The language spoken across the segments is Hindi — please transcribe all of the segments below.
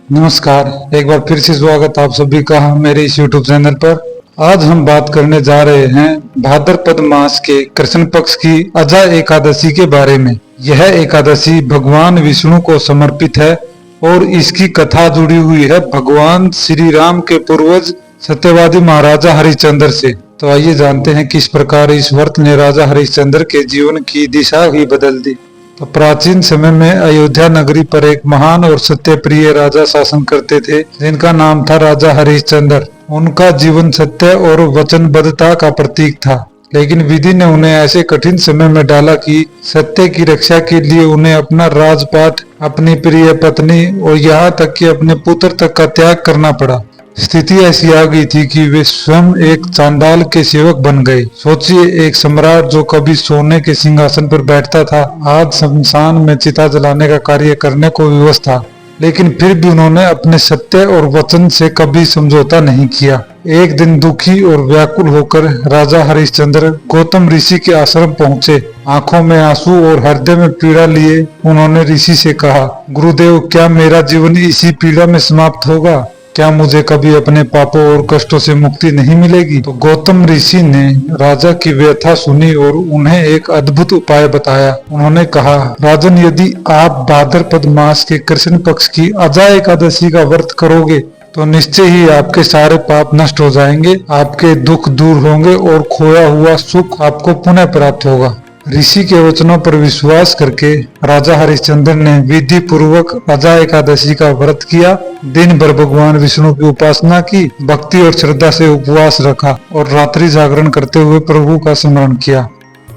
नमस्कार। एक बार फिर से स्वागत आप सभी का मेरे इस YouTube चैनल पर। आज हम बात करने जा रहे हैं भाद्रपद मास के कृष्ण पक्ष की अजा एकादशी के बारे में। यह एकादशी भगवान विष्णु को समर्पित है और इसकी कथा जुड़ी हुई है भगवान श्री राम के पूर्वज सत्यवादी महाराजा हरिश्चंद्र से। तो आइए जानते हैं किस प्रकार इस व्रत ने राजा हरिश्चंद्र के जीवन की दिशा ही बदल दी। तो प्राचीन समय में अयोध्या नगरी पर एक महान और सत्यप्रिय राजा शासन करते थे जिनका नाम था राजा हरिश्चंद्र। उनका जीवन सत्य और वचनबद्धता का प्रतीक था, लेकिन विधि ने उन्हें ऐसे कठिन समय में डाला कि सत्य की रक्षा के लिए उन्हें अपना राजपाट, अपनी प्रिय पत्नी और यहाँ तक कि अपने पुत्र तक का त्याग करना पड़ा। स्थिति ऐसी आ गई थी कि वे स्वयं एक चांडाल के सेवक बन गए। सोचिए, एक सम्राट जो कभी सोने के सिंहासन पर बैठता था, आज शमशान में चिता जलाने का कार्य करने को विवश था। लेकिन फिर भी उन्होंने अपने सत्य और वचन से कभी समझौता नहीं किया। एक दिन दुखी और व्याकुल होकर राजा हरिश्चंद्र गौतम ऋषि के आश्रम पहुंचे। आंखों में आंसू और हृदय में पीड़ा लिए उन्होंने ऋषि से कहा, गुरुदेव, क्या मेरा जीवन इसी पीड़ा में समाप्त होगा? क्या मुझे कभी अपने पापों और कष्टों से मुक्ति नहीं मिलेगी? तो गौतम ऋषि ने राजा की व्यथा सुनी और उन्हें एक अद्भुत उपाय बताया। उन्होंने कहा, राजन, यदि आप भाद्रपद मास के कृष्ण पक्ष की अजा एकादशी का व्रत करोगे तो निश्चय ही आपके सारे पाप नष्ट हो जाएंगे, आपके दुख दूर होंगे और खोया हुआ सुख आपको पुनः प्राप्त होगा। ऋषि के वचनों पर विश्वास करके राजा हरिश्चंद्र ने विधि पूर्वक अजा एकादशी का व्रत किया। दिन भर भगवान विष्णु की उपासना की, भक्ति और श्रद्धा से उपवास रखा और रात्रि जागरण करते हुए प्रभु का स्मरण किया।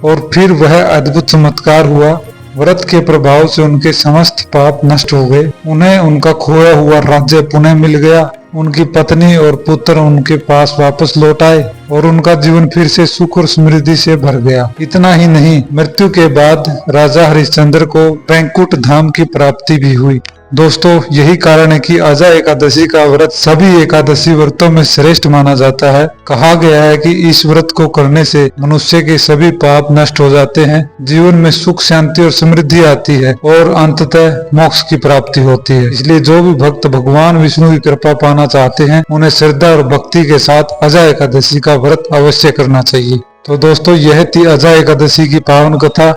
और फिर वह अद्भुत चमत्कार हुआ। व्रत के प्रभाव से उनके समस्त पाप नष्ट हो गए। उन्हें उनका खोया हुआ राज्य पुनः मिल गया। उनकी पत्नी और पुत्र उनके पास वापस लौट आए और उनका जीवन फिर से सुख और समृद्धि से भर गया। इतना ही नहीं, मृत्यु के बाद राजा हरिश्चंद्र को वैकुंठ धाम की प्राप्ति भी हुई। दोस्तों, यही कारण है कि अजा एकादशी का व्रत सभी एकादशी व्रतों में श्रेष्ठ माना जाता है। कहा गया है कि इस व्रत को करने से मनुष्य के सभी पाप नष्ट हो जाते हैं, जीवन में सुख, शांति और समृद्धि आती है और अंततः मोक्ष की प्राप्ति होती है। इसलिए जो भी भक्त भगवान विष्णु की कृपा पाना चाहते हैं, उन्हें श्रद्धा और भक्ति के साथ अजा एकादशी का व्रत अवश्य करना चाहिए। तो दोस्तों, यह थी अजा एकादशी की पावन कथा।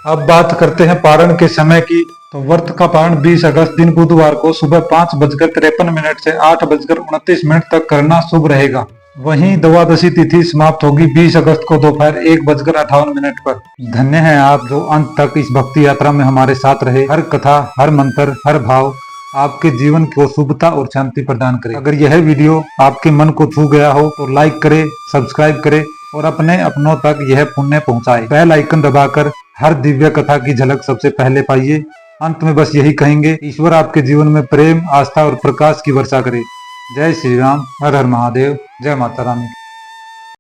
अब बात करते हैं पारण के समय की। तो व्रत का पारण 20 अगस्त दिन बुधवार को सुबह 5:53 से 8:29 तक करना शुभ रहेगा। वहीं द्वादशी तिथि समाप्त होगी 20 अगस्त को दोपहर 1:58 पर। धन्य है आप जो अंत तक इस भक्ति यात्रा में हमारे साथ रहे। हर कथा, हर मंत्र, हर भाव आपके जीवन को शुभता और शांति प्रदान करे। अगर यह वीडियो आपके मन को छू गया हो तो लाइक करें, सब्सक्राइब करें और अपने अपनों तक यह पुण्य पहुंचाए। बेल आइकन दबाकर हर दिव्य कथा की झलक सबसे पहले पाइए। अंत में बस यही कहेंगे, ईश्वर आपके जीवन में प्रेम, आस्था और प्रकाश की वर्षा करे। जय श्री राम, हर हर महादेव, जय माता रानी।